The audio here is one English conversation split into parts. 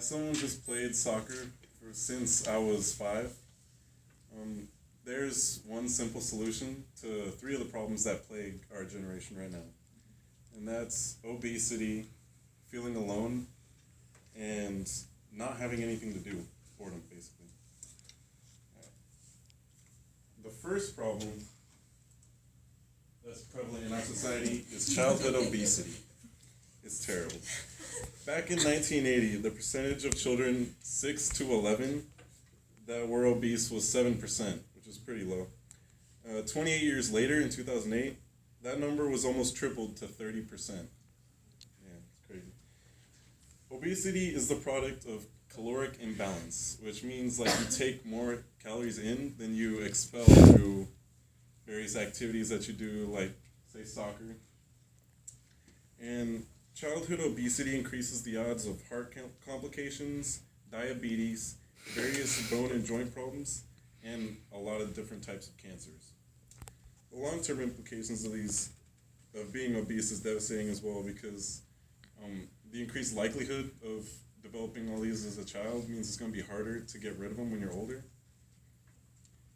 As someone who's played soccer since I was 5, um, there's one simple solution to three of the problems that plague our generation right now, and that's obesity, feeling alone, and not having anything to do. Boredom, basically. The first problem that's prevalent in our society is childhood obesity. It's terrible. Back in 1980, the percentage of children 6 to 11 that were obese was 7%, which is pretty low. 28 years later, in 2008, that number was almost tripled to 30%. Yeah, it's crazy. Obesity is the product of caloric imbalance, which means like you take more calories in than you expel through various activities that you do, like say soccer. And childhood obesity increases the odds of heart complications, diabetes, various bone and joint problems, and a lot of different types of cancers. The long-term implications of being obese is devastating as well because the increased likelihood of developing all these as a child means it's going to be harder to get rid of them when you're older,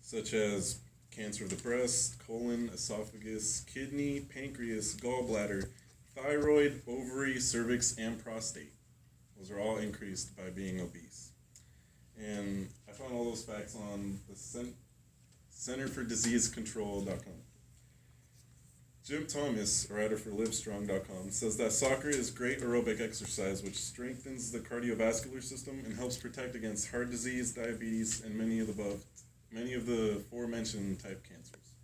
such as cancer of the breast, colon, esophagus, kidney, pancreas, gallbladder, thyroid, ovary, cervix, and prostate. Those are all increased by being obese. And I found all those facts on the Center for Disease Control.com. Jim Thomas, a writer for Livestrong.com, says that soccer is great aerobic exercise which strengthens the cardiovascular system and helps protect against heart disease, diabetes, and many of the aforementioned type cancers.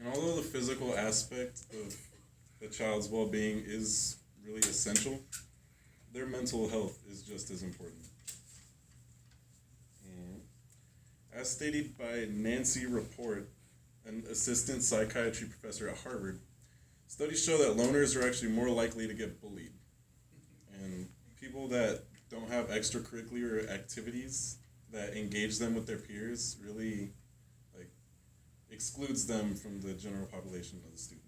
And although the physical aspect of the child's well-being is really essential, their mental health is just as important. And as stated by Nancy Rapport, an assistant psychiatry professor at Harvard, studies show that loners are actually more likely to get bullied. And people that don't have extracurricular activities that engage them with their peers really like excludes them from the general population of the students.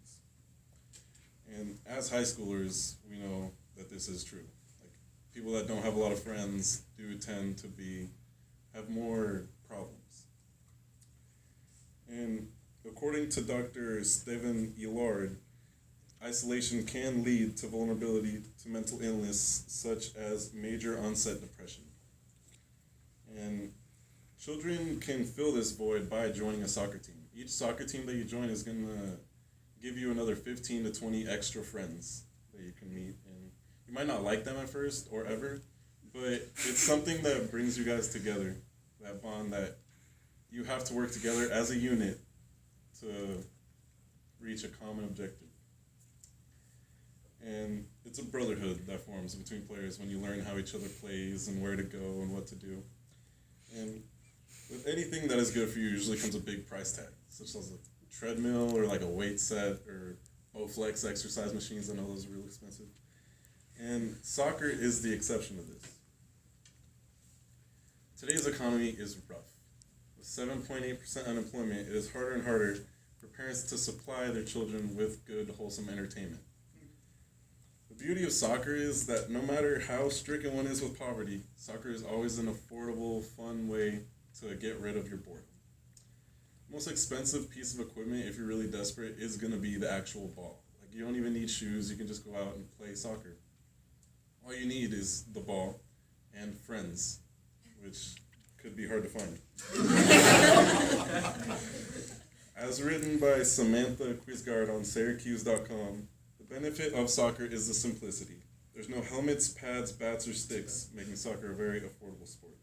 And as high schoolers, we know that this is true. Like people that don't have a lot of friends do tend to have more problems. And according to Dr. Stephen Elard, isolation can lead to vulnerability to mental illness such as major onset depression. And children can fill this void by joining a soccer team. Each soccer team that you join is going to give you another 15 to 20 extra friends that you can meet. And you might not like them at first or ever, but it's something that brings you guys together, that bond that you have to work together as a unit to reach a common objective. And it's a brotherhood that forms between players when you learn how each other plays and where to go and what to do. And with anything that is good for you usually comes a big price tag, such as a treadmill or like a weight set or Bowflex exercise machines. I know those are real expensive. And soccer is the exception to this. Today's economy is rough. With 7.8% unemployment, it is harder and harder for parents to supply their children with good, wholesome entertainment. The beauty of soccer is that no matter how stricken one is with poverty, soccer is always an affordable, fun way to get rid of your boredom. The most expensive piece of equipment, if you're really desperate, is going to be the actual ball. Like you don't even need shoes, you can just go out and play soccer. All you need is the ball and friends, which could be hard to find. As written by Samantha Quisgard on Syracuse.com, the benefit of soccer is the simplicity. There's no helmets, pads, bats, or sticks, making soccer a very affordable sport.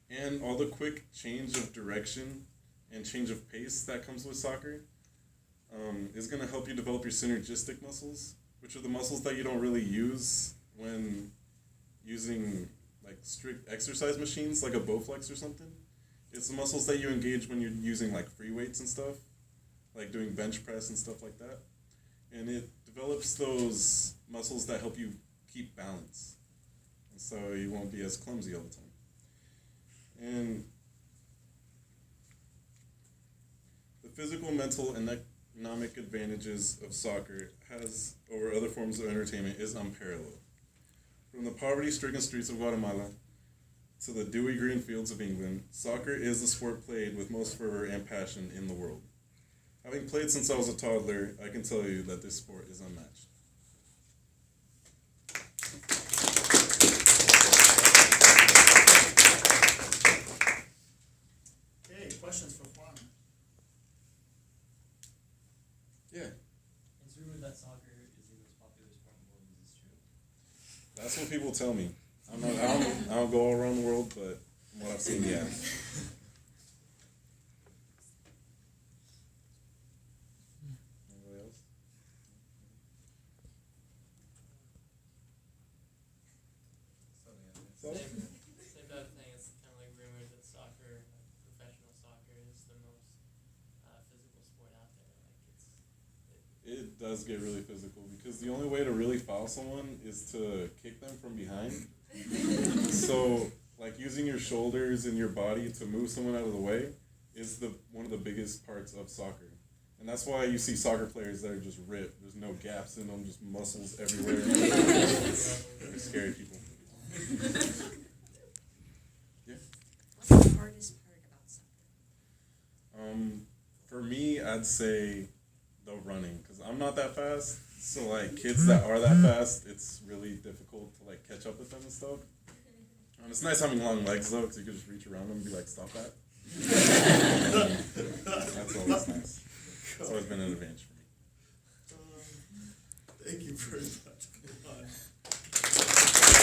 And all the quick change of direction and change of pace that comes with soccer is going to help you develop your synergistic muscles, which are the muscles that you don't really use when using like strict exercise machines like a Bowflex or something. It's the muscles that you engage when you're using like free weights and stuff, like doing bench press and stuff like that. And it develops those muscles that help you keep balance, and so you won't be as clumsy all the time. And the physical, mental, and economic advantages of soccer has over other forms of entertainment is unparalleled. From the poverty-stricken streets of Guatemala to the dewy green fields of England, soccer is the sport played with most fervor and passion in the world. Having played since I was a toddler, I can tell you that this sport is unmatched. Okay, questions for Juan? Yeah, It's rumored that soccer is the most popular sport in the world. Is this true? that's what people tell me. I don't go all around the world, but from what I've seen, yeah. Anybody else? So, Same type of thing. It's kind of like rumors that soccer, professional soccer, is the most physical sport out there. it does get really physical because the only way to really foul someone is to kick them from behind. So, like using your shoulders and your body to move someone out of the way is one of the biggest parts of soccer. And that's why you see soccer players that are just ripped. There's no gaps in them, just muscles everywhere. They're scary people. Yeah. What's the hardest part about soccer? For me, I'd say the running, because I'm not that fast. So like kids that are that fast, it's really difficult to like catch up with them and stuff. It's nice having long legs though, because you can just reach around them and be like, stop that. That's always nice. It's always been an advantage for me. Thank you very much.